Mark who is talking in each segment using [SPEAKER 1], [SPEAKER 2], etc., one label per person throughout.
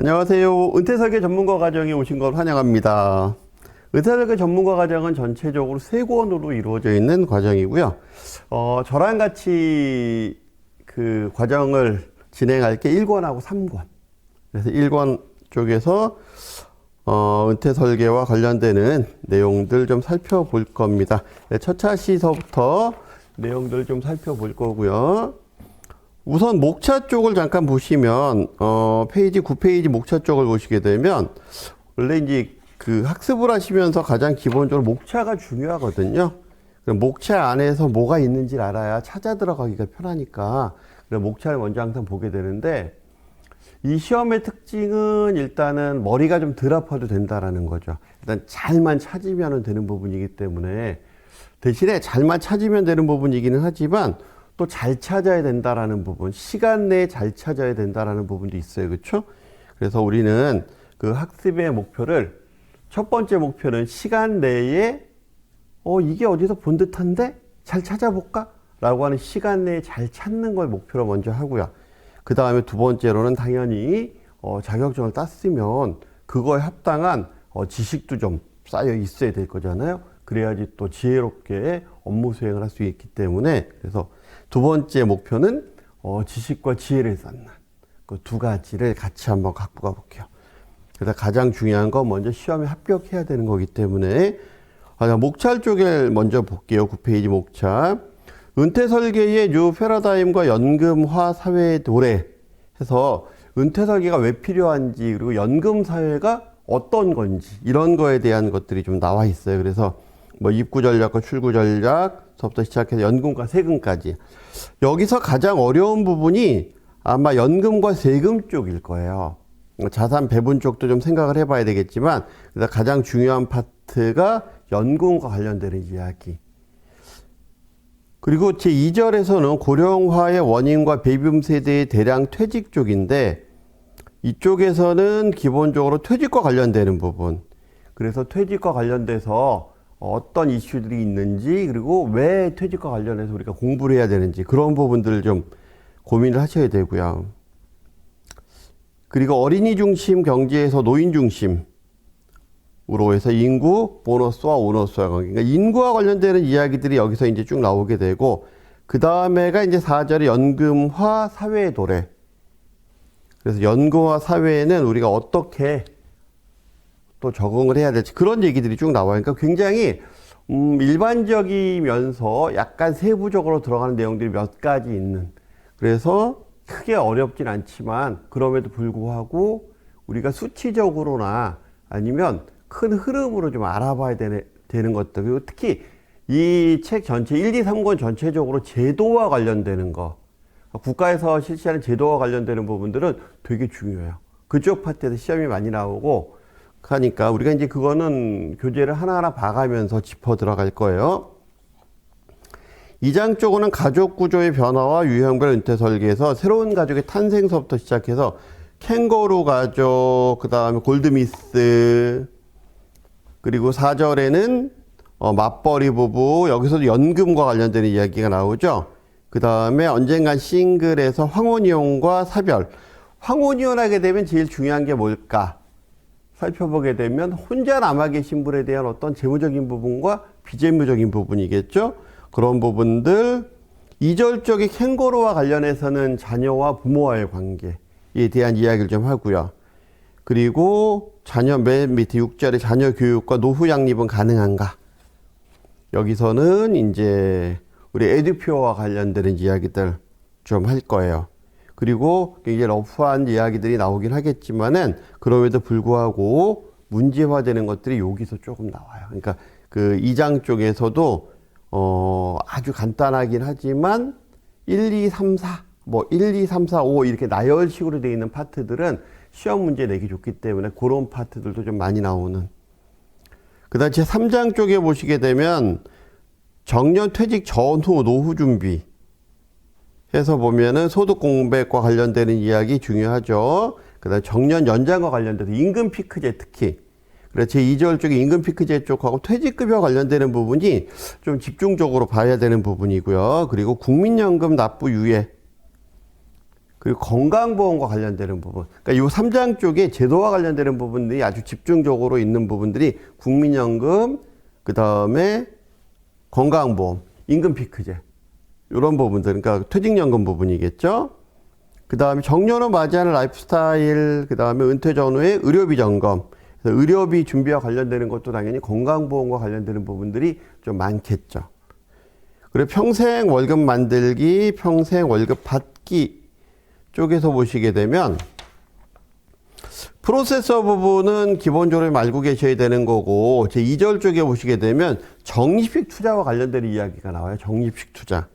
[SPEAKER 1] 안녕하세요. 은퇴설계 전문가 과정에 오신 걸 환영합니다. 은퇴설계 전문가 과정은 전체적으로 3권으로 이루어져 있는 과정이고요. 저랑 같이 그 과정을 진행할 게 1권하고 3권. 그래서 1권 쪽에서 은퇴설계와 관련되는 내용들 좀 살펴볼 겁니다. 네, 첫 차시서부터 내용들 좀 살펴볼 거고요. 우선 목차 쪽을 잠깐 보시면 페이지 9페이지 목차 쪽을 보시게 되면 원래 이제 그 학습을 하시면서 가장 기본적으로 목차가 중요하거든요. 그럼 목차 안에서 뭐가 있는지를 알아야 찾아 들어가기가 편하니까 그래서 목차를 먼저 항상 보게 되는데, 이 시험의 특징은 일단은 머리가 좀 덜 아파도 된다라는 거죠. 일단 잘만 찾으면 되는 부분이기 때문에, 대신에 잘만 찾으면 되는 부분이기는 하지만 또 잘 찾아야 된다라는 부분, 시간 내에 잘 찾아야 된다라는 부분도 있어요. 그렇죠? 그래서 우리는 그 학습의 목표를, 첫 번째 목표는 시간 내에 이게 어디서 본 듯한데 잘 찾아볼까? 라고 하는 시간 내에 잘 찾는 걸 목표로 먼저 하고요. 그 다음에 두 번째로는 당연히 자격증을 땄으면 그거에 합당한 지식도 좀 쌓여 있어야 될 거잖아요. 그래야지 또 지혜롭게 업무 수행을 할 수 있기 때문에, 그래서 두 번째 목표는 지식과 지혜를 쌓는 그 두 가지를 같이 한번 갖고 가볼게요. 그래서 가장 중요한 건 먼저 시험에 합격해야 되는 거기 때문에, 목차 쪽을 먼저 볼게요. 9페이지 목차. 은퇴설계의 뉴 패러다임과 연금화 사회의 도래 해서 은퇴설계가 왜 필요한지, 그리고 연금사회가 어떤 건지, 이런 거에 대한 것들이 좀 나와 있어요. 그래서 뭐 입구 전략과 출구 전략서부터 시작해서 연금과 세금까지. 여기서 가장 어려운 부분이 아마 연금과 세금 쪽일 거예요. 자산 배분 쪽도 좀 생각을 해봐야 되겠지만, 그래서 가장 중요한 파트가 연금과 관련되는 이야기. 그리고 제2절에서는 고령화의 원인과 베이비붐 세대의 대량 퇴직 쪽인데, 이쪽에서는 기본적으로 퇴직과 관련되는 부분, 그래서 퇴직과 관련돼서 어떤 이슈들이 있는지, 그리고 왜 퇴직과 관련해서 우리가 공부를 해야 되는지, 그런 부분들을 좀 고민을 하셔야 되고요. 그리고 어린이 중심 경제에서 노인 중심으로 해서 인구, 보너스와 오너스와 관계, 그러니까 인구와 관련되는 이야기들이 여기서 이제 쭉 나오게 되고, 그 다음에가 이제 4절의 연금화 사회의 도래. 그래서 연금화 사회에는 우리가 어떻게 또 적응을 해야 될지, 그런 얘기들이 쭉 나와요. 그러니까 굉장히 일반적이면서 약간 세부적으로 들어가는 내용들이 몇 가지 있는, 그래서 크게 어렵진 않지만 그럼에도 불구하고 우리가 수치적으로나 아니면 큰 흐름으로 좀 알아봐야 되는 것들, 그리고 특히 이 책 전체 1, 2, 3권 전체적으로 제도와 관련되는 거, 국가에서 실시하는 제도와 관련되는 부분들은 되게 중요해요. 그쪽 파트에서 시험이 많이 나오고 하니까 우리가 이제 그거는 교재를 하나하나 봐가면서 짚어 들어갈 거예요. 2장 쪽은 가족 구조의 변화와 유형별 은퇴 설계에서 새로운 가족의 탄생서부터 시작해서 캥거루 가족, 그 다음에 골드미스, 그리고 4절에는 맞벌이 부부, 여기서도 연금과 관련되는 이야기가 나오죠. 그 다음에 언젠간 싱글에서 황혼이혼과 사별. 황혼이혼하게 되면 제일 중요한 게 뭘까? 살펴보게 되면 혼자 남아 계신 분에 대한 어떤 재무적인 부분과 비재무적인 부분이겠죠. 그런 부분들. 2절 쪽의 캥거루와 관련해서는 자녀와 부모와의 관계에 대한 이야기를 좀 하고요. 그리고 자녀 맨 밑에 6절의 자녀 교육과 노후 양립은 가능한가? 여기서는 이제 우리 에듀피어와 관련되는 이야기들 좀 할 거예요. 그리고 이게 러프한 이야기들이 나오긴 하겠지만은 그럼에도 불구하고 문제화되는 것들이 여기서 조금 나와요. 그러니까 그 2장 쪽에서도 아주 간단하긴 하지만 1, 2, 3, 4, 뭐 1, 2, 3, 4, 5 이렇게 나열식으로 되어 있는 파트들은 시험 문제 내기 좋기 때문에 그런 파트들도 좀 많이 나오는. 그 다음에 제 3장 쪽에 보시게 되면 정년 퇴직 전후 노후 준비 해서 보면은 소득 공백과 관련되는 이야기 중요하죠. 그 다음에 정년 연장과 관련돼서 임금 피크제 특히. 그래서 제2절 쪽에 임금 피크제 쪽하고 퇴직급여 관련되는 부분이 좀 집중적으로 봐야 되는 부분이고요. 그리고 국민연금 납부 유예. 그리고 건강보험과 관련되는 부분. 그러니까 이 3장 쪽에 제도와 관련되는 부분들이 아주 집중적으로 있는 부분들이 국민연금, 그 다음에 건강보험, 임금피크제. 이런 부분들. 그러니까 퇴직연금 부분이겠죠. 그 다음에 정년을 맞이하는 라이프스타일, 그 다음에 은퇴 전후의 의료비 점검. 그래서 의료비 준비와 관련되는 것도 당연히 건강보험과 관련되는 부분들이 좀 많겠죠. 그리고 평생 월급 만들기, 평생 월급 받기 쪽에서 보시게 되면 프로세서 부분은 기본적으로 알고 계셔야 되는 거고, 제 2절 쪽에 보시게 되면 적립식 투자와 관련된 이야기가 나와요. 적립식 투자.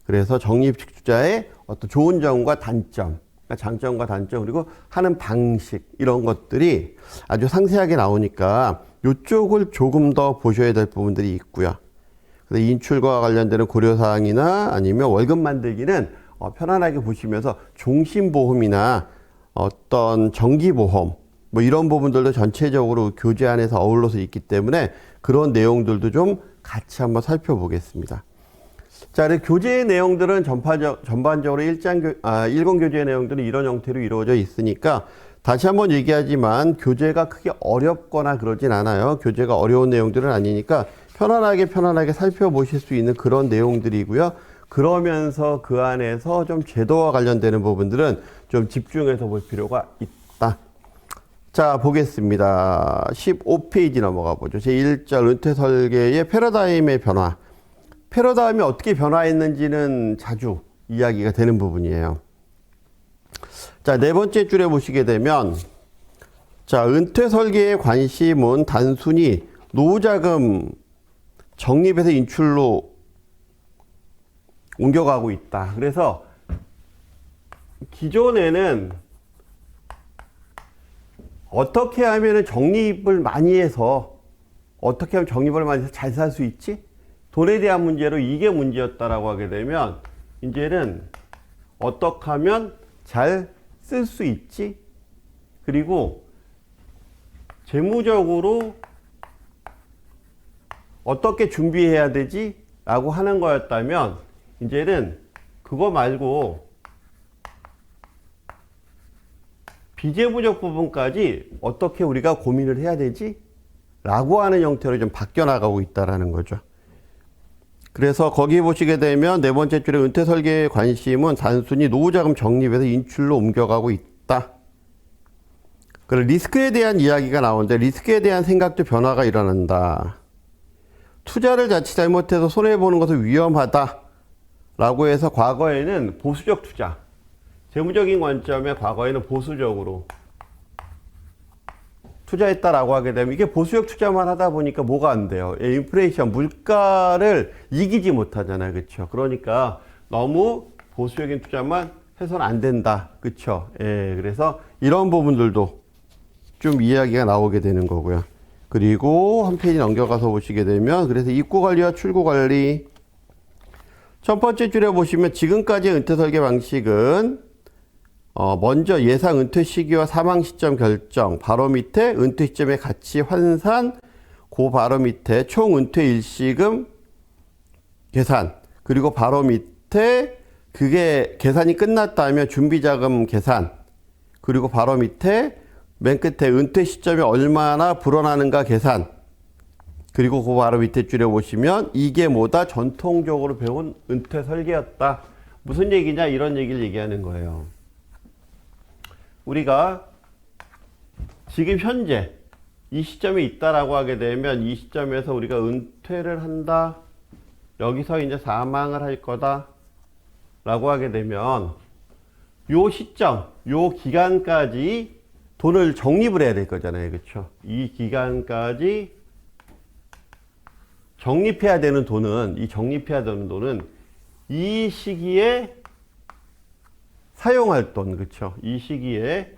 [SPEAKER 1] 그래서 적립식 투자의 어떤 좋은 점과 단점, 그러니까 장점과 단점, 그리고 하는 방식, 이런 것들이 아주 상세하게 나오니까 이쪽을 조금 더 보셔야 될 부분들이 있고요. 그래서 인출과 관련되는 고려사항이나 아니면 월급 만들기는 편안하게 보시면서 종신보험이나 어떤 정기보험, 뭐 이런 부분들도 전체적으로 교재 안에서 어울러서 있기 때문에 그런 내용들도 좀 같이 한번 살펴보겠습니다. 자, 교재의 내용들은 전반적으로 1권 교재의 내용들은 이런 형태로 이루어져 있으니까 다시 한번 얘기하지만 교재가 크게 어렵거나 그러진 않아요. 교재가 어려운 내용들은 아니니까 편안하게 살펴보실 수 있는 그런 내용들이고요. 그러면서 그 안에서 좀 제도와 관련되는 부분들은 좀 집중해서 볼 필요가 있다. 자, 보겠습니다. 15페이지 넘어가 보죠. 제1절 은퇴 설계의 패러다임의 변화. 패러다임이 어떻게 변화했는지는 자주 이야기가 되는 부분이에요. 자, 네 번째 줄에 보시게 되면, 자, 은퇴 설계의 관심은 단순히 노후자금 적립에서 인출로 옮겨가고 있다. 그래서 기존에는 어떻게 하면 적립을 많이 해서 잘 살 수 있지? 돈에 대한 문제로 이게 문제였다라고 하게 되면 이제는 어떻게 하면 잘 쓸 수 있지? 그리고 재무적으로 어떻게 준비해야 되지? 라고 하는 거였다면 이제는 그거 말고 비재무적 부분까지 어떻게 우리가 고민을 해야 되지? 라고 하는 형태로 좀 바뀌어 나가고 있다라는 거죠. 그래서 거기 보시게 되면 네 번째 줄에 은퇴 설계의 관심은 단순히 노후자금 적립에서 인출로 옮겨가고 있다. 그리고 리스크에 대한 이야기가 나오는데 리스크에 대한 생각도 변화가 일어난다. 투자를 자칫 잘못해서 손해보는 것은 위험하다. 라고 해서 과거에는 보수적 투자, 재무적인 관점에 과거에는 보수적으로 투자했다라고 하게 되면 이게 보수적 투자만 하다 보니까 뭐가 안 돼요? 인플레이션, 물가를 이기지 못하잖아요. 그렇죠? 그러니까 너무 보수적인 투자만 해서는 안 된다. 그렇죠? 예, 그래서 이런 부분들도 좀 이야기가 나오게 되는 거고요. 그리고 한 페이지 넘겨가서 보시게 되면 그래서 입구관리와 출구관리 첫 번째 줄에 보시면 지금까지의 은퇴 설계 방식은 먼저 예상 은퇴 시기와 사망 시점 결정, 바로 밑에 은퇴 시점의 가치 환산, 그 바로 밑에 총 은퇴 일시금 계산, 그리고 바로 밑에 그게 계산이 끝났다면 준비자금 계산, 그리고 바로 밑에 맨 끝에 은퇴 시점이 얼마나 불어나는가 계산, 그리고 그 바로 밑에 줄에 보시면 이게 뭐다? 전통적으로 배운 은퇴 설계였다. 무슨 얘기냐? 이런 얘기를 얘기하는 거예요. 우리가 지금 현재 이 시점에 있다라고 하게 되면 이 시점에서 우리가 은퇴를 한다. 여기서 이제 사망을 할 거다. 라고 하게 되면 요 시점, 요 기간까지 돈을 적립을 해야 될 거잖아요. 그렇죠? 이 기간까지 적립해야 되는 돈은 이 시기에 사용할 돈, 그렇죠? 이 시기에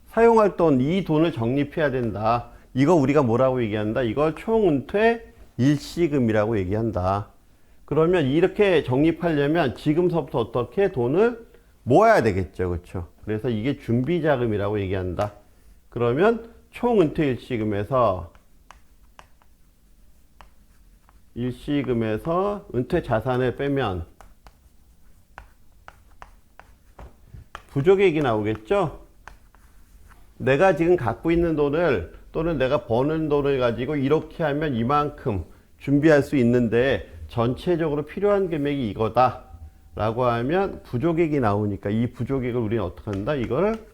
[SPEAKER 1] 사용할 돈, 이 돈을 적립해야 된다. 이거 우리가 뭐라고 얘기한다? 이걸 총은퇴 일시금이라고 얘기한다. 그러면 이렇게 적립하려면 지금서부터 어떻게 돈을 모아야 되겠죠, 그렇죠? 그래서 이게 준비자금이라고 얘기한다. 그러면 총은퇴 일시금에서 은퇴 자산을 빼면 부족액이 나오겠죠? 내가 지금 갖고 있는 돈을 또는 내가 버는 돈을 가지고 이렇게 하면 이만큼 준비할 수 있는데 전체적으로 필요한 금액이 이거다 라고 하면 부족액이 나오니까 이 부족액을 우리는 어떻게 한다? 이걸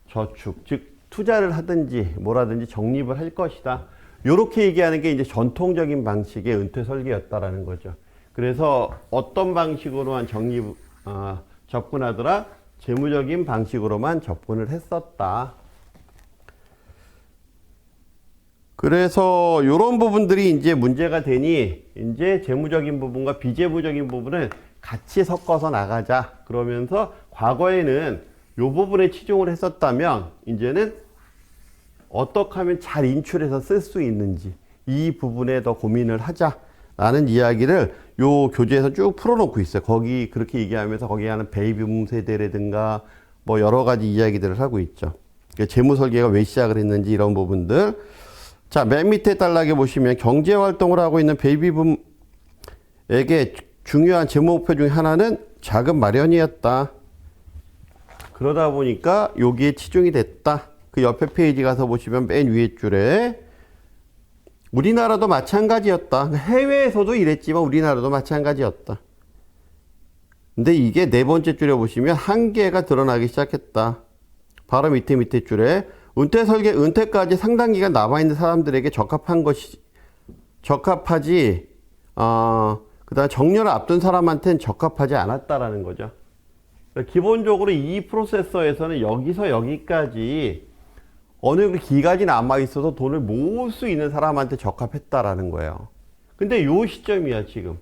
[SPEAKER 1] 저축, 즉 투자를 하든지 뭐라든지 적립을 할 것이다. 이렇게 얘기하는 게 이제 전통적인 방식의 은퇴 설계였다라는 거죠. 그래서 어떤 방식으로만 접근하더라? 재무적인 방식으로만 접근을 했었다. 그래서 이런 부분들이 이제 문제가 되니 이제 재무적인 부분과 비재무적인 부분을 같이 섞어서 나가자. 그러면서 과거에는 이 부분에 치중을 했었다면 이제는 어떻게 하면 잘 인출해서 쓸 수 있는지 이 부분에 더 고민을 하자라는 이야기를 요 교재에서 쭉 풀어놓고 있어요. 거기 그렇게 얘기하면서 거기에 하는 베이비붐 세대라든가 뭐 여러 가지 이야기들을 하고 있죠. 재무 설계가 왜 시작을 했는지 이런 부분들. 자, 맨 밑에 단락에 보시면 경제 활동을 하고 있는 베이비붐에게 중요한 재무 목표 중에 하나는 자금 마련이었다. 그러다 보니까 여기에 치중이 됐다. 그 옆에 페이지 가서 보시면 맨 위에 줄에 우리나라도 마찬가지였다. 해외에서도 이랬지만 우리나라도 마찬가지였다. 근데 이게 네 번째 줄에 보시면 한계가 드러나기 시작했다. 바로 밑에 줄에 은퇴 설계, 은퇴까지 상당 기간 남아있는 사람들에게 적합한 것이, 적합하지, 그 다음 정년을 앞둔 사람한테는 적합하지 않았다라는 거죠. 기본적으로 이 프로세서에서는 여기서 여기까지 어느 기간이 남아있어서 돈을 모을 수 있는 사람한테 적합했다라는 거예요. 근데 요 시점이야, 지금.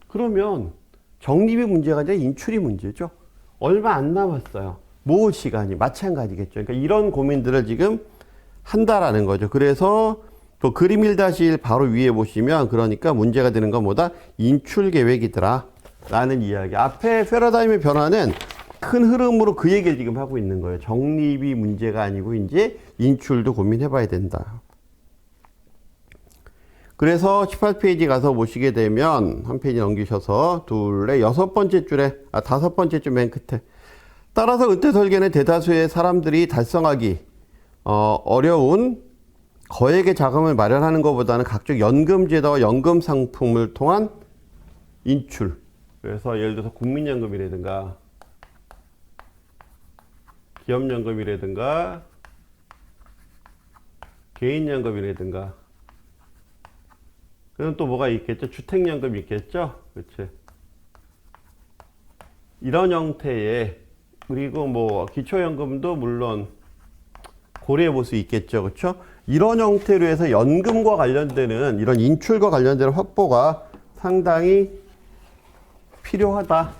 [SPEAKER 1] 그러면 적립이 문제가 아니라 인출이 문제죠. 얼마 안 남았어요. 모을 시간이 마찬가지겠죠. 그러니까 이런 고민들을 지금 한다라는 거죠. 그래서 또 그림 1-1 바로 위에 보시면 그러니까 문제가 되는 건 뭐다? 인출 계획이더라 라는 이야기. 앞에 패러다임의 변화는 큰 흐름으로 그 얘기를 지금 하고 있는 거예요. 적립이 문제가 아니고 이제 인출도 고민해 봐야 된다. 그래서 18페이지 가서 보시게 되면 한 페이지 넘기셔서 다섯 번째 줄 맨 끝에 따라서 은퇴 설계는 대다수의 사람들이 달성하기 어려운 거액의 자금을 마련하는 것보다는 각종 연금제도와 연금 상품을 통한 인출. 그래서 예를 들어서 국민연금이라든가 기업연금이라든가 개인연금이라든가 그럼 또 뭐가 있겠죠? 주택연금이 있겠죠? 그렇지. 이런 형태의 그리고 뭐 기초연금도 물론 고려해 볼 수 있겠죠. 그렇죠? 이런 형태로 해서 연금과 관련되는 이런 인출과 관련되는 확보가 상당히 필요하다.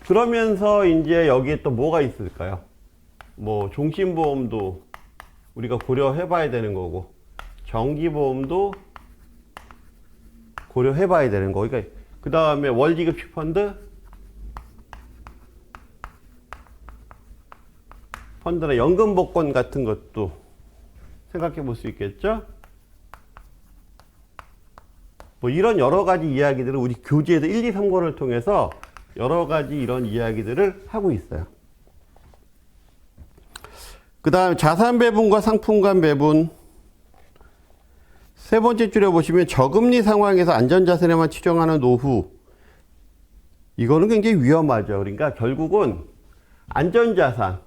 [SPEAKER 1] 그러면서 이제 여기에 또 뭐가 있을까요? 뭐 종신보험도 우리가 고려해 봐야 되는 거고 정기보험도 고려해 봐야 되는 거. 그러니까 그 다음에 월지급식 펀드나 연금복권 같은 것도 생각해 볼 수 있겠죠? 뭐 이런 여러 가지 이야기들을 우리 교재에서 1, 2, 3권을 통해서 여러 가지 이런 이야기들을 하고 있어요. 그 다음 자산 배분과 상품 간 배분. 세 번째 줄에 보시면 저금리 상황에서 안전자산에만 치중하는 노후. 이거는 굉장히 위험하죠. 그러니까 결국은 안전자산,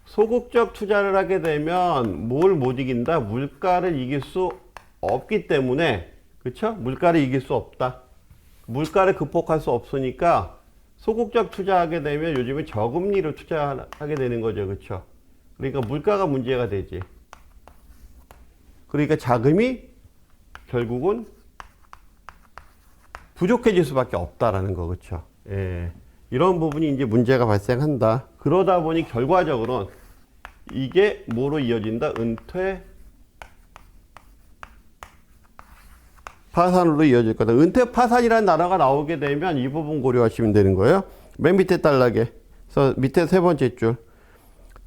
[SPEAKER 1] 소극적 투자를 하게 되면 뭘 못 이긴다? 물가를 이길 수 없기 때문에, 그렇죠? 물가를 이길 수 없다. 물가를 극복할 수 없으니까 소극적 투자하게 되면 요즘에 저금리로 투자하게 되는 거죠. 그렇죠? 그러니까 물가가 문제가 되지. 그러니까 자금이 결국은 부족해질 수밖에 없다라는 거. 그렇죠? 예. 이런 부분이 이제 문제가 발생한다. 그러다 보니 결과적으로는 이게 뭐로 이어진다? 은퇴 파산으로 이어질 거다. 은퇴 파산이라는 단어가 나오게 되면 이 부분 고려하시면 되는 거예요. 맨 밑에 단락에. 그래서 밑에 세 번째 줄.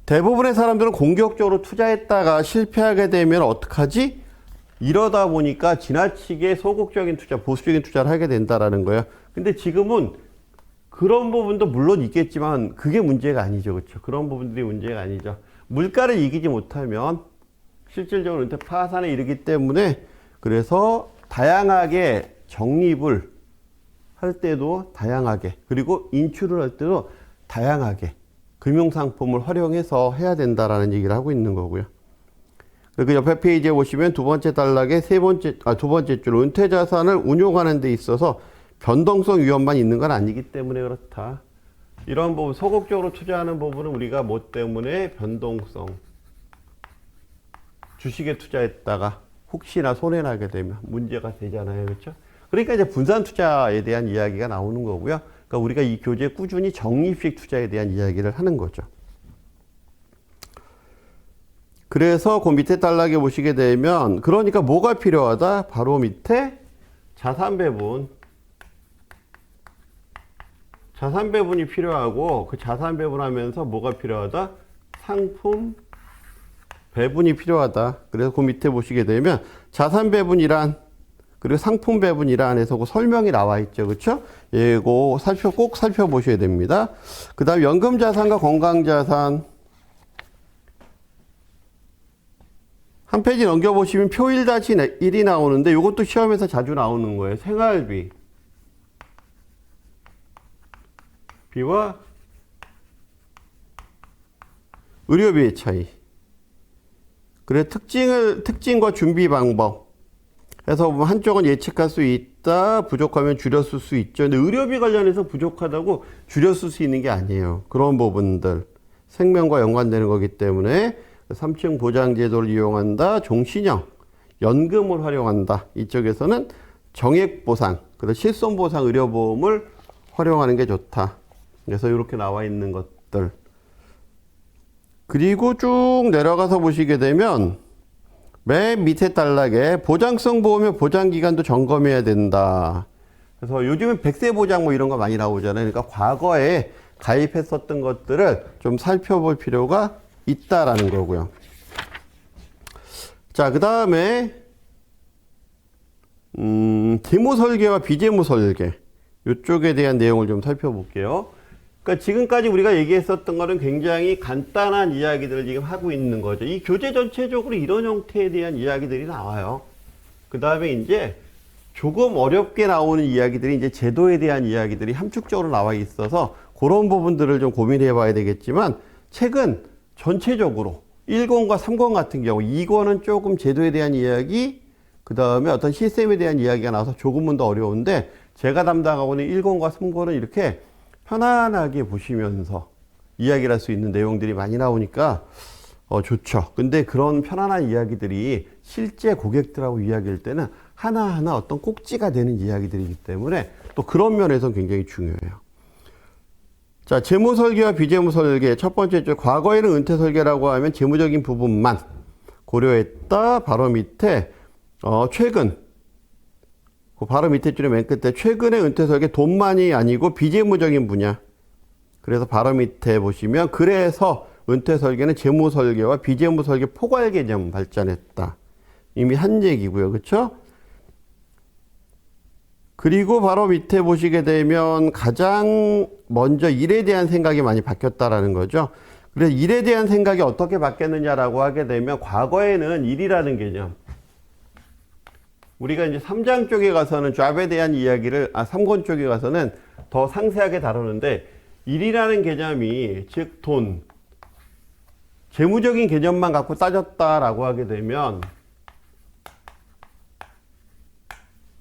[SPEAKER 1] 대부분의 사람들은 공격적으로 투자했다가 실패하게 되면 어떡하지? 이러다 보니까 지나치게 소극적인 투자, 보수적인 투자를 하게 된다라는 거예요. 근데 지금은 그런 부분도 물론 있겠지만 그게 문제가 아니죠. 그렇죠? 그런 부분들이 문제가 아니죠. 물가를 이기지 못하면 실질적으로 은퇴 파산에 이르기 때문에 그래서 다양하게 적립을 할 때도 다양하게 그리고 인출을 할 때도 다양하게 금융상품을 활용해서 해야 된다라는 얘기를 하고 있는 거고요. 그 옆에 페이지에 보시면 두 번째 단락에 두 번째 줄 은퇴 자산을 운용하는 데 있어서 변동성 위험만 있는 건 아니기 때문에 그렇다. 이런 부분 소극적으로 투자하는 부분은 우리가 뭐 때문에 변동성 주식에 투자했다가 혹시나 손해나게 되면 문제가 되잖아요. 그렇죠? 그러니까 이제 분산 투자에 대한 이야기가 나오는 거고요. 그러니까 우리가 이 교재에 꾸준히 적립식 투자에 대한 이야기를 하는 거죠. 그래서 그 밑에 단락에 보시게 되면 그러니까 뭐가 필요하다? 바로 밑에 자산 배분이 필요하고 그 자산 배분하면서 뭐가 필요하다? 상품 배분이 필요하다. 그래서 그 밑에 보시게 되면 자산 배분이란 그리고 상품 배분이란 해서 그 설명이 나와 있죠. 그렇죠? 이거 꼭 살펴보셔야 됩니다. 그 다음 연금 자산과 건강 자산 한 페이지 넘겨보시면 표 1-1이 나오는데 이것도 시험에서 자주 나오는 거예요. 생활비 비와 의료비의 차이. 그래 특징과 준비 방법 해서 한쪽은 예측할 수 있다. 부족하면 줄였을 수 있죠. 근데 의료비 관련해서 부족하다고 줄였을 수 있는 게 아니에요. 그런 부분들 생명과 연관되는 거기 때문에 3층 보장제도를 이용한다. 종신형 연금을 활용한다. 이쪽에서는 정액보상, 그래서 실손보상 의료보험을 활용하는 게 좋다. 그래서 이렇게 나와 있는 것들. 그리고 쭉 내려가서 보시게 되면 맨 밑에 단락에 보장성 보험의 보장기간도 점검해야 된다. 그래서 요즘은 백세 보장 뭐 이런 거 많이 나오잖아요. 그러니까 과거에 가입했었던 것들을 좀 살펴볼 필요가 있다라는 거고요. 자, 그 다음에 재무 설계와 비재무 설계 이쪽에 대한 내용을 좀 살펴볼게요. 그러니까 지금까지 우리가 얘기했었던 거는 굉장히 간단한 이야기들을 지금 하고 있는 거죠. 이 교재 전체적으로 이런 형태에 대한 이야기들이 나와요. 그 다음에 이제 조금 어렵게 나오는 이야기들이 이제 제도에 대한 이야기들이 함축적으로 나와 있어서 그런 부분들을 좀 고민해 봐야 되겠지만 책은 전체적으로 1권과 3권 같은 경우 2권은 조금 제도에 대한 이야기 그 다음에 어떤 시스템에 대한 이야기가 나와서 조금은 더 어려운데 제가 담당하고 있는 1권과 3권은 이렇게 편안하게 보시면서 이야기를 할 수 있는 내용들이 많이 나오니까 좋죠. 근데 그런 편안한 이야기들이 실제 고객들하고 이야기할 때는 하나하나 어떤 꼭지가 되는 이야기들이기 때문에 또 그런 면에서 굉장히 중요해요. 자, 재무 설계와 비재무 설계. 첫 번째 줄 과거에는 은퇴 설계라고 하면 재무적인 부분만 고려했다. 바로 밑에 최근. 그 바로 밑에 줄에 맨 끝에 최근의 은퇴 설계 돈만이 아니고 비재무적인 분야. 그래서 바로 밑에 보시면 그래서 은퇴 설계는 재무 설계와 비재무 설계 포괄 개념 발전했다. 이미 한 얘기고요. 그렇죠? 그리고 바로 밑에 보시게 되면 가장 먼저 일에 대한 생각이 많이 바뀌었다라는 거죠. 그래서 일에 대한 생각이 어떻게 바뀌었느냐라고 하게 되면 과거에는 일이라는 개념. 우리가 이제 3장 쪽에 가서는 잡에 대한 이야기를 3권 쪽에 가서는 더 상세하게 다루는데 일이라는 개념이 즉 돈, 재무적인 개념만 갖고 따졌다라고 하게 되면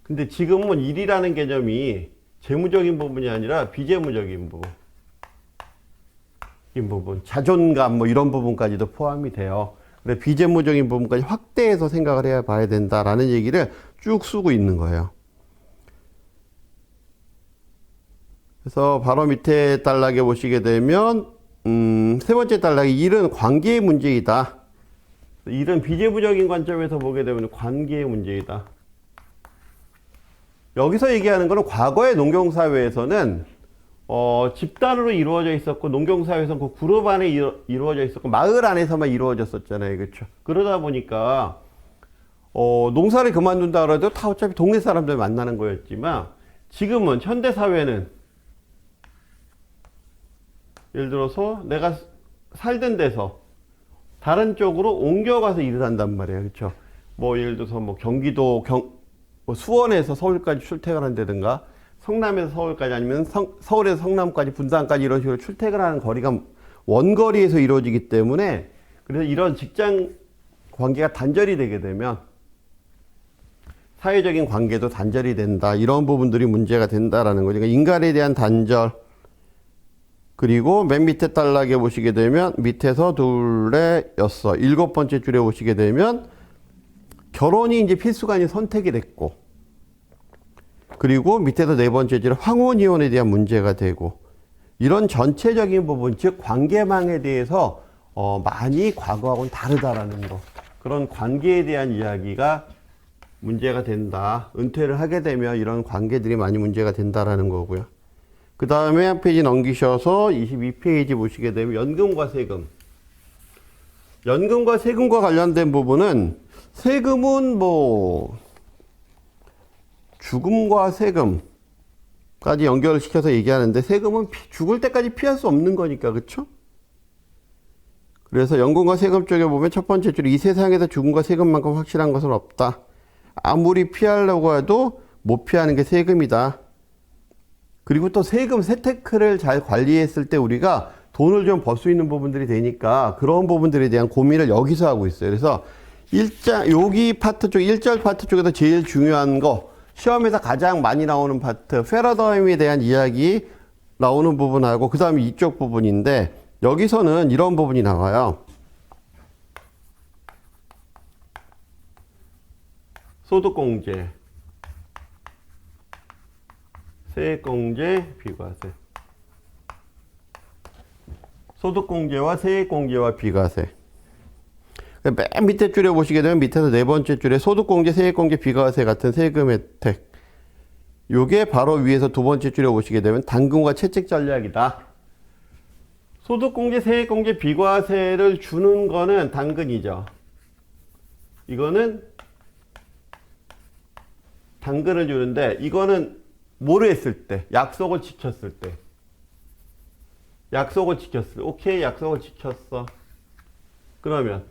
[SPEAKER 1] 근데 지금은 일이라는 개념이 재무적인 부분이 아니라 비재무적인 부분, 이 부분, 자존감 뭐 이런 부분까지도 포함이 돼요. 그래 비재무적인 부분까지 확대해서 생각을 해야 봐야 된다라는 얘기를 쭉 쓰고 있는 거예요. 그래서 바로 밑에 단락에 보시게 되면 세 번째 단락이 일은 관계의 문제이다. 일은 비재무적인 관점에서 보게 되면 관계의 문제이다. 여기서 얘기하는 거는 과거의 농경사회에서는 집단으로 이루어져 있었고 농경사회에서는 그 그룹 안에 이루어져 있었고 마을 안에서만 이루어졌었잖아요. 그렇죠? 그러다 보니까 농사를 그만둔다 그래도 다 어차피 동네 사람들 만나는 거였지만 지금은 현대사회는 예를 들어서 내가 살던 데서 다른 쪽으로 옮겨가서 일을 한단 말이에요. 그렇죠? 뭐 예를 들어서 뭐 경기도 뭐 수원에서 서울까지 출퇴근한다든가 성남에서 서울까지 아니면 서울에서 성남까지 분당까지 이런 식으로 출퇴근하는 거리가 원거리에서 이루어지기 때문에 그래서 이런 직장 관계가 단절이 되게 되면 사회적인 관계도 단절이 된다. 이런 부분들이 문제가 된다라는 거죠. 그러니까 인간에 대한 단절. 그리고 맨 밑에 단락에 보시게 되면 밑에서 둘레 였어. 7번째 줄에 보시게 되면 결혼이 이제 필수가 아닌 선택이 됐고, 그리고 밑에서 4번째 줄에 황혼이혼에 대한 문제가 되고, 이런 전체적인 부분, 즉 관계망에 대해서 많이 과거하고는 다르다라는 거. 그런 관계에 대한 이야기가 문제가 된다. 은퇴를 하게 되면 이런 관계들이 많이 문제가 된다라는 거고요. 그 다음에 한 페이지 넘기셔서 22페이지 보시게 되면 연금과 세금. 연금과 세금과 관련된 부분은 세금은 뭐 죽음과 세금까지 연결을 시켜서 얘기하는데 세금은 죽을 때까지 피할 수 없는 거니까, 그렇죠? 그래서 연금과 세금 쪽에 보면 첫 번째 줄, 이 세상에서 죽음과 세금만큼 확실한 것은 없다. 아무리 피하려고 해도 못 피하는 게 세금이다. 그리고 또 세금 세테크를 잘 관리했을 때 우리가 돈을 좀 벌 수 있는 부분들이 되니까 그런 부분들에 대한 고민을 여기서 하고 있어요. 그래서 여기 파트 쪽, 1절 파트 쪽에서 제일 중요한 거, 시험에서 가장 많이 나오는 파트, 패러다임에 대한 이야기 나오는 부분하고 그 다음에 이쪽 부분인데 여기서는 이런 부분이 나와요. 소득공제, 세액공제, 비과세. 소득공제와 세액공제와 비과세. 맨 밑에 줄에 보시게 되면 밑에서 4번째 줄에 소득공제, 세액공제, 비과세 같은 세금 혜택. 요게 바로 위에서 2번째 줄에 보시게 되면 당근과 채찍 전략이다. 소득공제, 세액공제, 비과세를 주는 거는 당근이죠. 이거는 당근을 주는데 이거는 뭐를 했을 때? 약속을 지켰을 때. 약속을 지켰을 때. 오케이, 약속을 지켰어. 그러면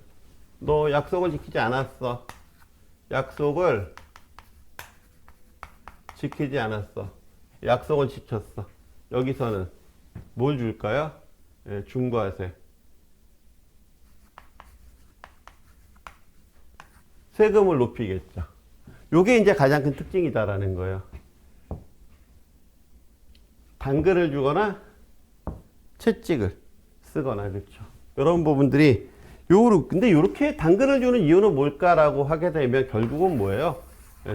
[SPEAKER 1] 너 약속을 지키지 않았어. 약속을 지키지 않았어. 약속을 지켰어. 여기서는 뭘 줄까요? 예, 중과세. 세금을 높이겠죠. 요게 이제 가장 큰 특징이다라는 거예요. 당근을 주거나 채찍을 쓰거나, 그렇죠. 이런 부분들이 근데 이렇게 당근을 주는 이유는 뭘까라고 하게 되면 결국은 뭐예요?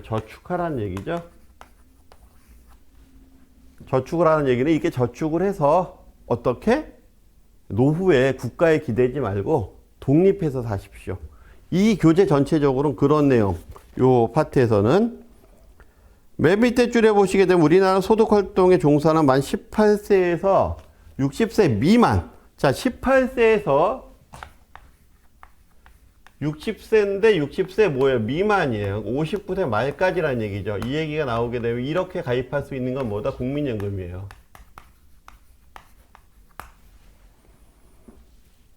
[SPEAKER 1] 저축하라는 얘기죠. 저축을 하는 얘기는 이렇게 저축을 해서 어떻게? 노후에 국가에 기대지 말고 독립해서 사십시오. 이 교재 전체적으로는 그런 내용. 요 파트에서는 맨 밑에 줄에 보시게 되면 우리나라 소득활동에 종사는 만 18세에서 60세 미만. 자, 18세에서 60세인데 60세 뭐예요? 미만이에요. 59세 말까지란 얘기죠. 이 얘기가 나오게 되면 이렇게 가입할 수 있는 건 뭐다? 국민연금이에요.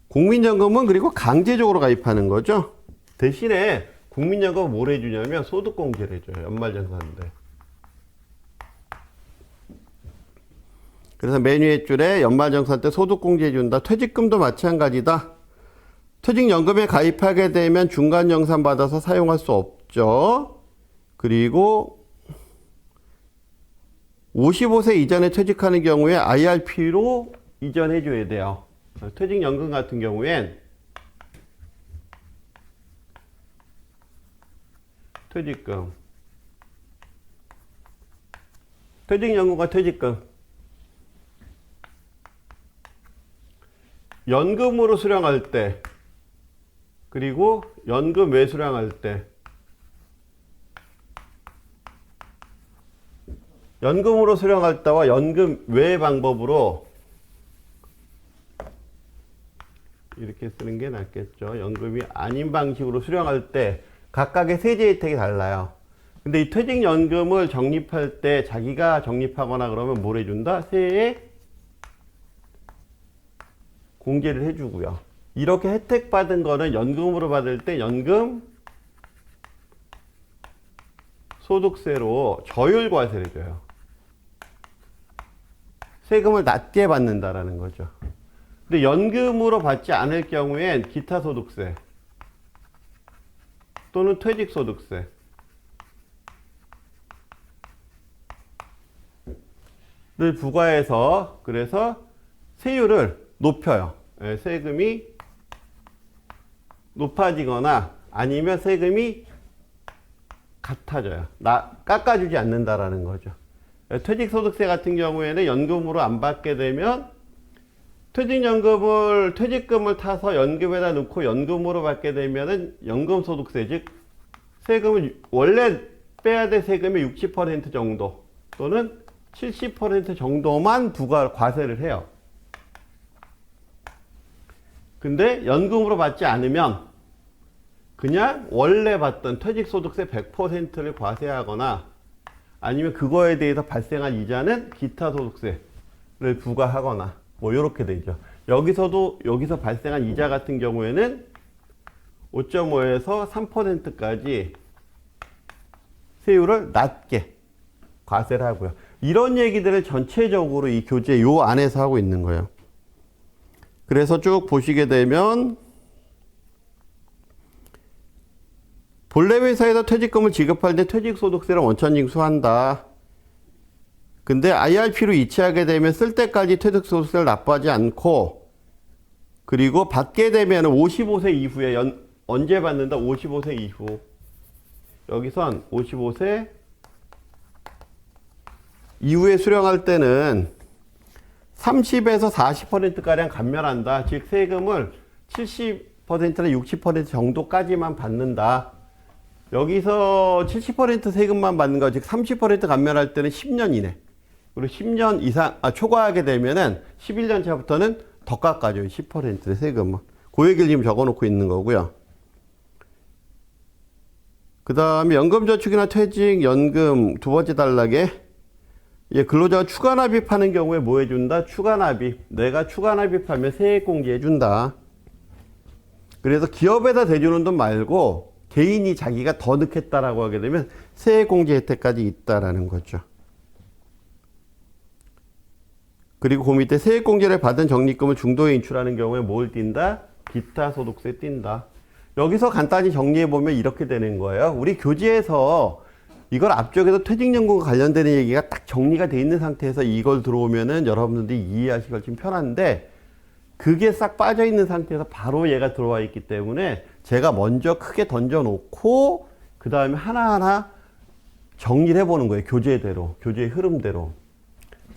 [SPEAKER 1] 국민연금은 그리고 강제적으로 가입하는 거죠. 대신에 국민연금은 뭘 해주냐면 소득공제를 해줘요. 연말정산인데. 그래서 맨 위에 줄에 연말정산 때 소득공제 해준다. 퇴직금도 마찬가지다. 퇴직연금에 가입하게 되면 중간정산 받아서 사용할 수 없죠. 그리고 55세 이전에 퇴직하는 경우에 IRP로 이전해 줘야 돼요. 퇴직연금 같은 경우엔 퇴직연금과 퇴직금, 연금으로 수령할 때, 그리고 연금 외 수령할 때, 연금으로 수령할 때와 연금 외 방법으로 이렇게 쓰는 게 낫겠죠. 연금이 아닌 방식으로 수령할 때 각각의 세제 혜택이 달라요. 근데 이 퇴직연금을 적립할 때 자기가 적립하거나 그러면 뭘 해준다? 세액 공제를 해주고요. 이렇게 혜택 받은 거는 연금으로 받을 때 연금 소득세로 저율과세를 해줘요. 세금을 낮게 받는다라는 거죠. 근데 연금으로 받지 않을 경우엔 기타 소득세 또는 퇴직소득세 를 부과해서 그래서 세율을 높여요. 세금이 높아지거나 아니면 세금이 같아져요. 깎아주지 않는다라는 거죠. 퇴직소득세 같은 경우에는 연금으로 안 받게 되면 퇴직금을 타서 연금에다 넣고 연금으로 받게 되면은 연금소득세, 즉 세금을 원래 빼야 될 세금의 60% 정도 또는 70% 정도만 과세를 해요. 근데 연금으로 받지 않으면 그냥 원래 받던 퇴직소득세 100%를 과세하거나 아니면 그거에 대해서 발생한 이자는 기타 소득세를 부과하거나 뭐 이렇게 되죠. 여기서 발생한 이자 같은 경우에는 5.5에서 3%까지 세율을 낮게 과세를 하고요. 이런 얘기들을 전체적으로 이 교재 요 안에서 하고 있는 거예요. 그래서 쭉 보시게 되면 본래 회사에서 퇴직금을 지급할 때 퇴직소득세를 원천 징수한다. 근데 IRP로 이체하게 되면 쓸 때까지 퇴직소득세를 납부하지 않고 그리고 받게 되면 55세 이후에 언제 받는다? 55세 이후. 여기선 55세 이후에 수령할 때는 30에서 40%가량 감면한다. 즉 세금을 70%나 60% 정도까지만 받는다. 여기서 70% 세금만 받는 거, 즉 30% 감면할 때는 10년 이내. 그리고 10년 이상 초과하게 되면은 11년 차부터는 더 깎아줘요. 10%의 세금은. 그 얘기를 지금 적어놓고 있는 거고요. 그 다음에 연금저축이나 퇴직, 연금 두 번째 단락에 근로자가 추가납입하는 경우에 뭐 해준다? 추가납입. 내가 추가납입하면 세액공제해준다. 그래서 기업에다 대주는 돈 말고 개인이 자기가 더 넣겠다라고 하게 되면 세액공제 혜택까지 있다라는 거죠. 그리고 그 밑에 세액공제를 받은 적립금을 중도에 인출하는 경우에 뭘 띈다? 기타 소득세 띈다. 여기서 간단히 정리해보면 이렇게 되는 거예요. 우리 교재에서 이걸 앞쪽에서 퇴직연금과 관련되는 얘기가 딱 정리가 돼 있는 상태에서 이걸 들어오면은 여러분들이 이해하시기가 좀 편한데 그게 싹 빠져 있는 상태에서 바로 얘가 들어와 있기 때문에 제가 먼저 크게 던져 놓고 그 다음에 하나하나 정리를 해보는 거예요. 교재대로, 교재의 흐름대로.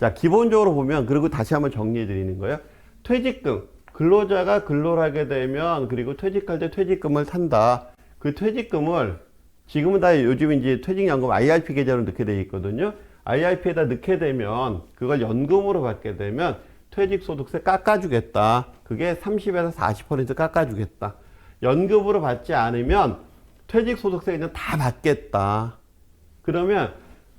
[SPEAKER 1] 자, 기본적으로 보면, 그리고 다시 한번 정리해 드리는 거예요. 퇴직금. 근로자가 근로를 하게 되면, 그리고 퇴직할 때 퇴직금을 탄다. 그 퇴직금을, 지금은 다 요즘 이제 퇴직연금 IRP 계좌로 넣게 되어 있거든요. IRP에다 넣게 되면, 그걸 연금으로 받게 되면, 퇴직소득세 깎아주겠다. 그게 30에서 40% 깎아주겠다. 연금으로 받지 않으면, 퇴직소득세 그냥 다 받겠다. 그러면,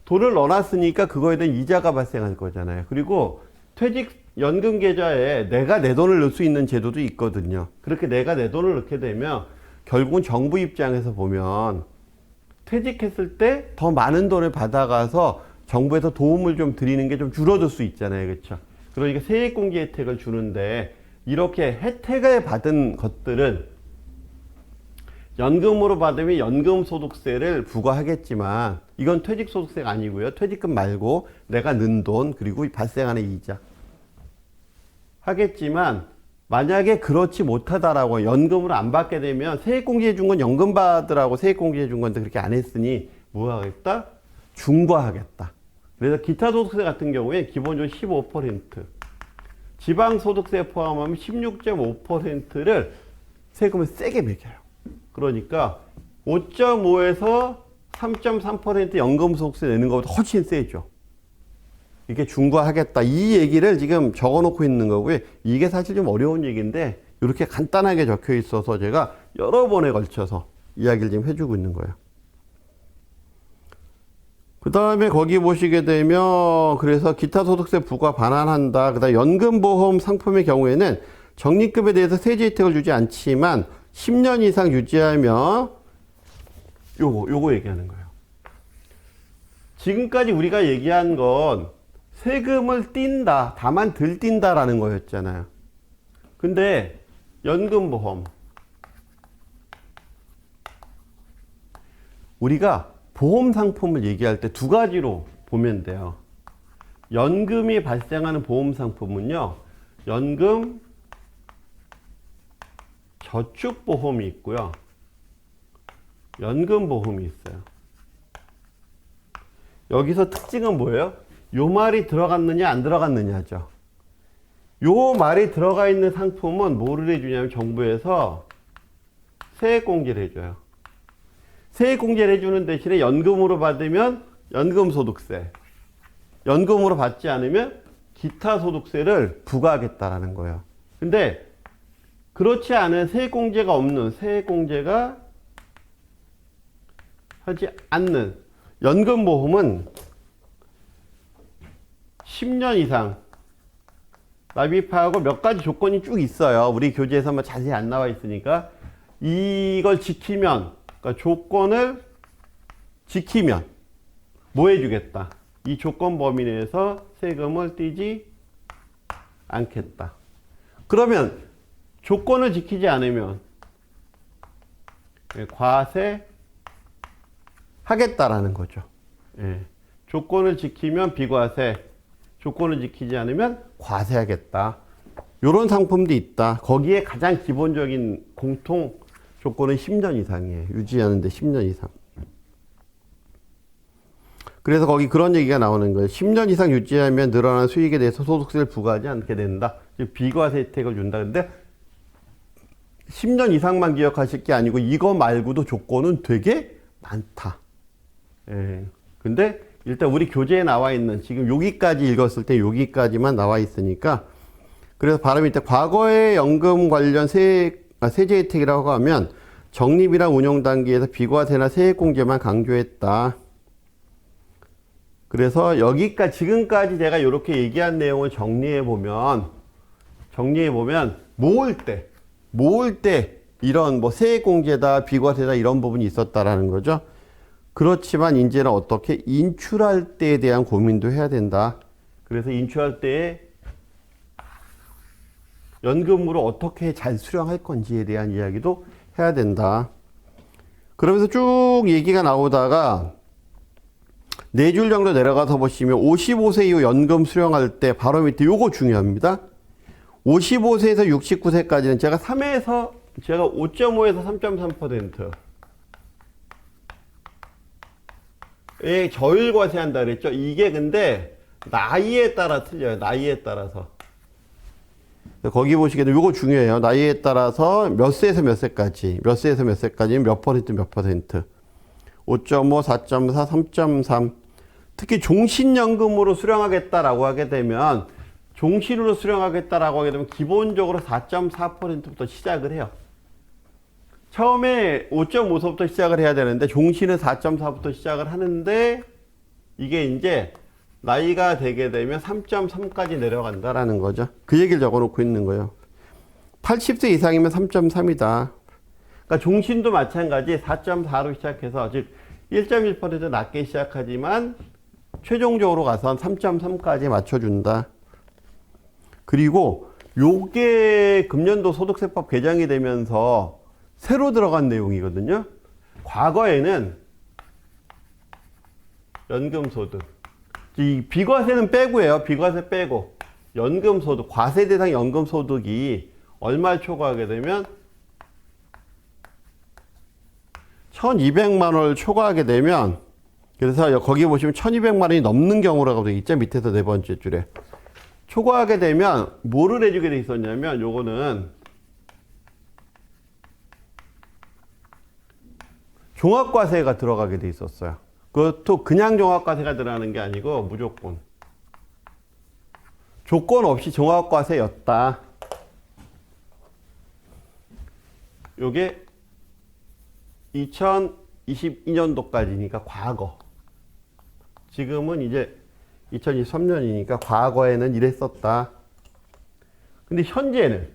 [SPEAKER 1] 돈을 넣어놨으니까 그거에 대한 이자가 발생할 거잖아요. 그리고 퇴직연금 계좌에 내가 내 돈을 넣을 수 있는 제도도 있거든요. 그렇게 내가 내 돈을 넣게 되면 결국은 정부 입장에서 보면 퇴직했을 때 더 많은 돈을 받아가서 정부에서 도움을 좀 드리는 게 좀 줄어들 수 있잖아요. 그렇죠? 그러니까 세액공제 혜택을 주는데 이렇게 혜택을 받은 것들은 연금으로 받으면 연금소득세를 부과하겠지만 이건 퇴직소득세가 아니고요. 퇴직금 말고 내가 넣은 돈 그리고 발생하는 이자 하겠지만 만약에 그렇지 못하다라고 연금으로 안 받게 되면 세액공제해 준 건 연금 받으라고 세액공제해 준 건데 그렇게 안 했으니 뭐 하겠다? 중과하겠다. 그래서 기타 소득세 같은 경우에 기본적으로 15% 지방소득세 포함하면 16.5%를 세금을 세게 매겨요. 그러니까 5.5에서 3.3% 연금소득세 내는 것보다 훨씬 세죠. 이게 중과하겠다. 이 얘기를 지금 적어놓고 있는 거고요. 이게 사실 좀 어려운 얘기인데 이렇게 간단하게 적혀 있어서 제가 여러 번에 걸쳐서 이야기를 지금 해주고 있는 거예요. 그 다음에 거기 보시게 되면 그래서 기타 소득세 부과 반환한다. 그 다음에 연금보험 상품의 경우에는 적립금에 대해서 세제 혜택을 주지 않지만 10년 이상 유지하며 요거 얘기하는 거예요. 지금까지 우리가 얘기한 건 세금을 띈다, 다만 덜 띈다라는 거였잖아요. 근데 연금보험, 우리가 보험 상품을 얘기할 때 두 가지로 보면 돼요. 연금이 발생하는 보험 상품은요, 연금 저축보험이 있고요, 연금보험이 있어요. 여기서 특징은 뭐예요? 요 말이 들어갔느냐 안 들어갔느냐죠. 요 말이 들어가 있는 상품은 뭐를 해주냐면 정부에서 세액공제를 해줘요. 세액공제를 해주는 대신에 연금으로 받으면 연금소득세, 연금으로 받지 않으면 기타 소득세를 부과하겠다라는 거예요. 근데 그렇지 않은 세액공제가 없는, 세액공제가 하지 않는 연금보험은 10년 이상 납입하고 몇 가지 조건이 쭉 있어요. 우리 교재에서 뭐 자세히 안 나와 있으니까 이걸 지키면, 그러니까 조건을 지키면 뭐 해주겠다. 이 조건 범위 내에서 세금을 떼지 않겠다. 그러면 조건을 지키지 않으면 과세 하겠다라는 거죠. 예. 조건을 지키면 비과세, 조건을 지키지 않으면 과세하겠다. 이런 상품도 있다. 거기에 가장 기본적인 공통 조건은 10년 이상이에요. 유지하는데 10년 이상. 그래서 거기 그런 얘기가 나오는 거예요. 10년 이상 유지하면 늘어난 수익에 대해서 소득세를 부과하지 않게 된다. 즉 비과세 혜택을 준다. 근데 10년 이상만 기억하실 게 아니고 이거 말고도 조건은 되게 많다. 예. 근데 일단 우리 교재에 나와 있는, 지금 여기까지 읽었을 때 여기까지만 나와 있으니까, 그래서 바로 밑에 과거의 연금 관련 세제 혜택이라고 하면 적립이랑 운용 단계에서 비과세나 세액공제만 강조했다. 그래서 여기까지, 지금까지 제가 이렇게 얘기한 내용을 정리해 보면 모을 때 이런 뭐 세액공제다, 비과세다 이런 부분이 있었다라는 거죠. 그렇지만 이제는 어떻게 인출할 때에 대한 고민도 해야 된다. 그래서 인출할 때에 연금으로 어떻게 잘 수령할 건지에 대한 이야기도 해야 된다. 그러면서 쭉 얘기가 나오다가 4줄 정도 내려가서 보시면 55세 이후 연금 수령할 때 바로 밑에 요거 중요합니다. 55세에서 69세까지는 제가 5.5에서 3.3% 예, 저율과세 한다 그랬죠. 이게 근데 나이에 따라 틀려요. 나이에 따라서. 거기 보시기에는 요거 중요해요. 나이에 따라서 몇 세에서 몇 세까지, 몇 세에서 몇 세까지는 몇 퍼센트, 몇 퍼센트. 5.5, 4.4, 3.3. 특히 종신연금으로 수령하겠다라고 하게 되면, 종신으로 수령하겠다라고 하게 되면 기본적으로 4.4%부터 시작을 해요. 처음에 5.5서부터 시작을 해야 되는데 종신은 4.4부터 시작을 하는데 이게 이제 나이가 되게 되면 3.3까지 내려간다라는 거죠. 그 얘기를 적어 놓고 있는 거예요. 80세 이상이면 3.3이다. 그러니까 종신도 마찬가지 4.4로 시작해서 즉 1.1% 낮게 시작하지만 최종적으로 가서 3.3까지 맞춰준다. 그리고 요게 금년도 소득세법 개정이 되면서 새로 들어간 내용이거든요. 과거에는 연금소득, 이 비과세는 빼고예요. 비과세 빼고 연금소득, 과세 대상 연금소득이 얼마를 초과하게 되면 1200만 원을 초과하게 되면, 그래서 거기 보시면 1200만 원이 넘는 경우라고 되어 있죠. 밑에서 네 번째 줄에. 초과하게 되면 뭐를 해주게 돼 있었냐면 요거는 종합과세가 들어가게 돼 있었어요. 그것도 그냥 종합과세가 들어가는 게 아니고 무조건. 조건 없이 종합과세였다. 요게 2022년도까지니까 과거. 지금은 이제 2023년이니까 과거에는 이랬었다. 근데 현재는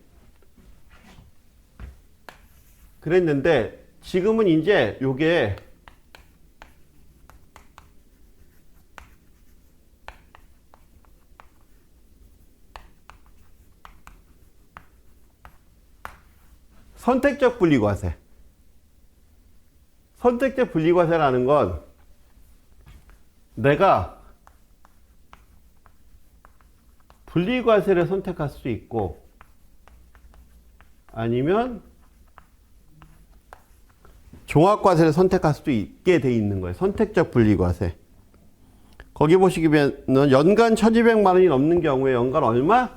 [SPEAKER 1] 그랬는데 지금은 이제 요게 선택적 분리과세. 선택적 분리과세라는 건 내가 분리과세를 선택할 수 있고 아니면 종합과세를 선택할 수도 있게 돼 있는 거예요. 선택적 분리과세. 거기 보시면은 연간 1200만 원이 넘는 경우에 연간 얼마?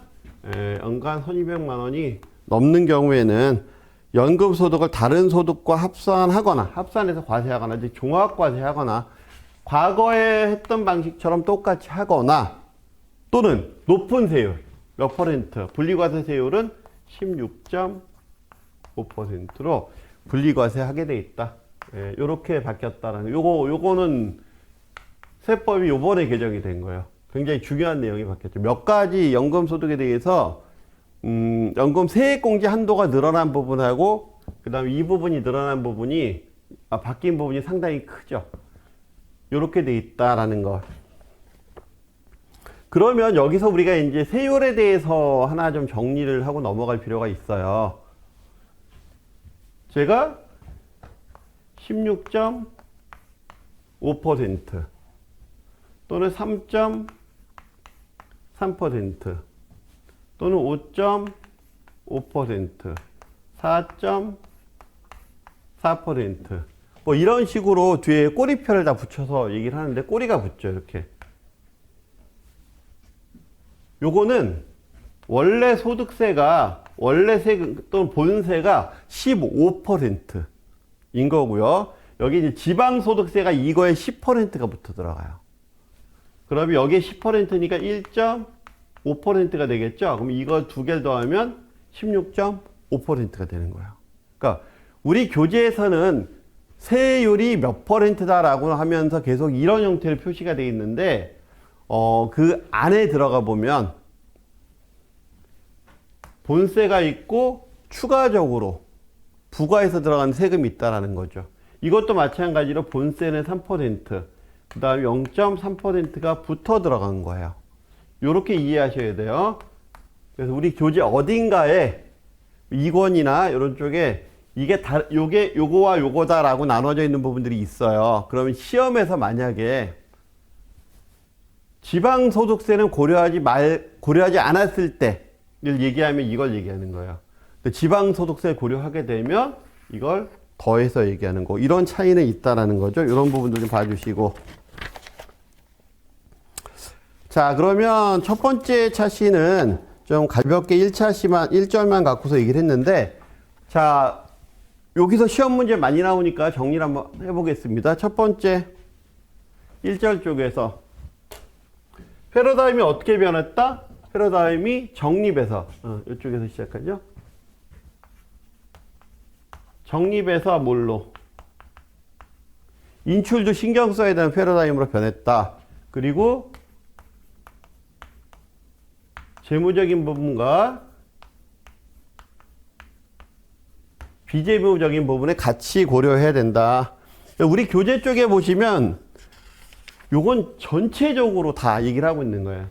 [SPEAKER 1] 연간 1200만 원이 넘는 경우에는 연금소득을 다른 소득과 합산해서 과세하거나 이제 종합과세하거나 과거에 했던 방식처럼 똑같이 하거나 또는 높은 세율 몇 퍼센트 분리과세 세율은 16.5%로 분리과세하게 돼 있다. 요렇게 바뀌었다라는 요거는 세법이 요번에 개정이 된 거예요. 굉장히 중요한 내용이 바뀌었죠. 몇 가지 연금소득에 대해서 연금 세액공제 한도가 늘어난 부분하고 그 다음에 이 부분이 늘어난 부분이 바뀐 부분이 상당히 크죠. 요렇게 돼 있다라는 거. 그러면 여기서 우리가 이제 세율에 대해서 하나 좀 정리를 하고 넘어갈 필요가 있어요. 제가 16.5% 또는 3.3% 또는 5.5%, 4.4%. 뭐 이런 식으로 뒤에 꼬리표를 다 붙여서 얘기를 하는데 꼬리가 붙죠, 이렇게. 요거는 원래 소득세가, 원래 세금 또는 본세가 15%인 거고요. 여기 이제 지방소득세가 이거에 10%가 붙어 들어가요. 그러면 여기에 10%니까 1.5%가 되겠죠? 그럼 이거 두 개를 더하면 16.5%가 되는 거예요. 그러니까 우리 교재에서는 세율이 몇 %다라고 하면서 계속 이런 형태로 표시가 되어 있는데 그 안에 들어가 보면 본세가 있고 추가적으로 부과해서 들어가는 세금이 있다라는 거죠. 이것도 마찬가지로 본세는 3%, 그 다음에 0.3%가 붙어 들어간 거예요. 요렇게 이해하셔야 돼요. 그래서 우리 교재 어딘가에 2권이나 이런 쪽에 이게 요거와 요거다라고 나눠져 있는 부분들이 있어요. 그러면 시험에서 만약에 지방소득세는 고려하지 않았을 때를 얘기하면 이걸 얘기하는 거예요. 지방소득세 고려하게 되면 이걸 더해서 얘기하는 거. 이런 차이는 있다라는 거죠. 이런 부분도 좀 봐주시고. 자, 그러면 첫 번째 차시는 좀 가볍게 1절만 갖고서 얘기를 했는데, 자, 여기서 시험 문제 많이 나오니까 정리를 한번 해보겠습니다. 첫 번째 1절 쪽에서 패러다임이 어떻게 변했다? 패러다임이 정립에서 이쪽에서 시작하죠. 정립에서 뭘로? 인출도 신경 써야 되는 패러다임으로 변했다. 그리고 재무적인 부분과 비재무적인 부분에 같이 고려해야 된다. 우리 교재 쪽에 보시면 요건 전체적으로 다 얘기를 하고 있는 거예요.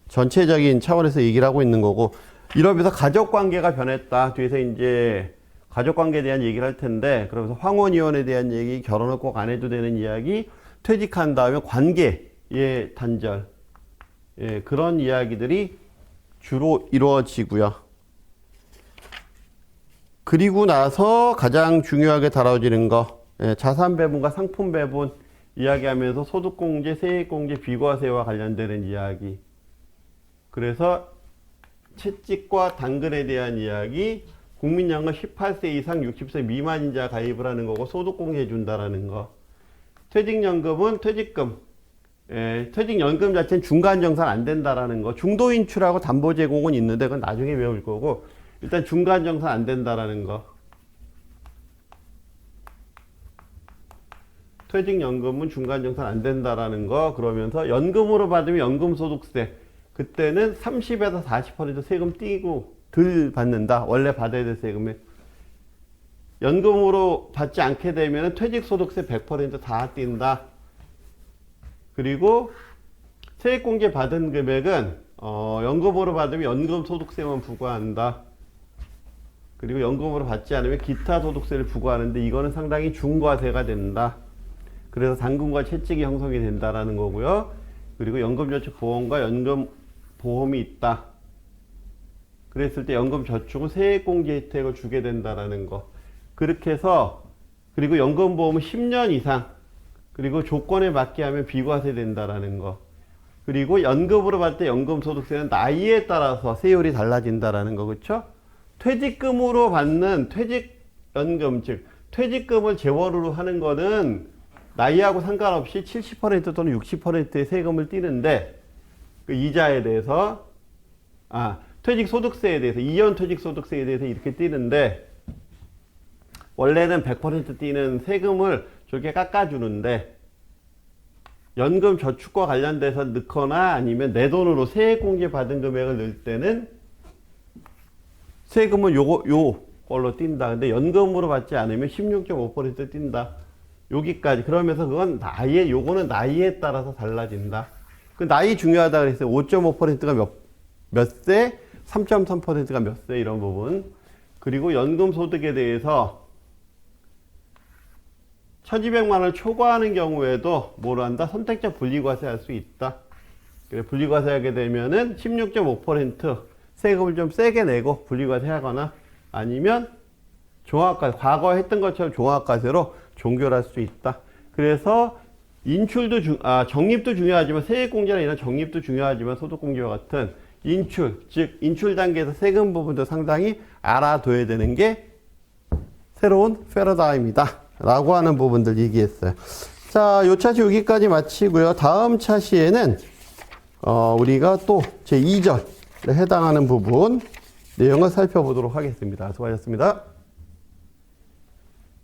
[SPEAKER 1] 전체적인 차원에서 얘기를 하고 있는 거고, 이러면서 가족관계가 변했다. 뒤에서 이제 가족관계에 대한 얘기를 할 텐데, 그러면서 황혼이혼에 대한 얘기, 결혼을 꼭 안 해도 되는 이야기, 퇴직한 다음에 관계의 단절, 그런 이야기들이 주로 이루어지고요. 그리고 나서 가장 중요하게 다뤄지는 거, 자산 배분과 상품 배분 이야기하면서 소득공제, 세액공제, 비과세와 관련되는 이야기. 그래서 채찍과 당근에 대한 이야기, 국민연금 18세 이상 60세 미만인 자 가입을 하는 거고 소득공제 해준다라는 거. 퇴직연금은 퇴직금, 퇴직연금 자체는 중간정산 안 된다라는 거. 중도인출하고 담보제공은 있는데 그건 나중에 외울 거고, 일단 중간정산 안 된다라는 거. 퇴직연금은 중간정산 안 된다라는 거. 그러면서 연금으로 받으면 연금소득세. 그때는 30에서 40% 세금 띄고 덜 받는다. 원래 받아야 될 세금에. 연금으로 받지 않게 되면 퇴직소득세 100%다 뛴다. 그리고 세액공제 받은 금액은 연금으로 받으면 연금소득세만 부과한다. 그리고 연금으로 받지 않으면 기타 소득세를 부과하는데 이거는 상당히 중과세가 된다. 그래서 잔금과 채찍이 형성이 된다라는 거고요. 그리고 연금저축보험과 연금보험이 있다. 그랬을 때 연금저축은 세액공제 혜택을 주게 된다라는 거. 그렇게 해서 그리고 연금보험은 10년 이상 그리고 조건에 맞게 하면 비과세 된다라는 거. 그리고 연금으로 받을 때 연금소득세는 나이에 따라서 세율이 달라진다라는 거. 그렇죠? 퇴직금으로 받는 퇴직연금, 즉 퇴직금을 재원으로 하는 거는 나이하고 상관없이 70% 또는 60%의 세금을 띄는데 그 이자에 대해서 퇴직소득세에 대해서 이연 퇴직소득세에 대해서 이렇게 띄는데 원래는 100% 띄는 세금을 저렇게 깎아주는데 연금 저축과 관련돼서 넣거나 아니면 내 돈으로 세액공제 받은 금액을 넣을 때는 세금은 요걸로 띈다. 근데 연금으로 받지 않으면 16.5% 띈다. 여기까지. 그러면서 그건 요거는 나이에 따라서 달라진다. 그 나이 중요하다 그랬어요. 5.5%가 몇 세? 3.3%가 몇 세? 이런 부분. 그리고 연금 소득에 대해서 1200만 원을 초과하는 경우에도 뭘 한다? 선택적 분리과세 할 수 있다. 그래, 분리과세하게 되면은 16.5% 세금을 좀 세게 내고 분리과세 하거나 아니면 종합과세, 과거에 했던 것처럼 종합과세로 종결할 수 있다. 그래서 인출도 적립도 중요하지만 세액공제나 이런 적립도 중요하지만 소득공제와 같은 인출, 즉 인출 단계에서 세금 부분도 상당히 알아둬야 되는 게 새로운 패러다임이다 라고 하는 부분들 얘기했어요. 자, 요 차시 여기까지 마치고요. 다음 차시에는 우리가 또 제2절에 해당하는 부분 내용을 살펴보도록 하겠습니다. 수고하셨습니다.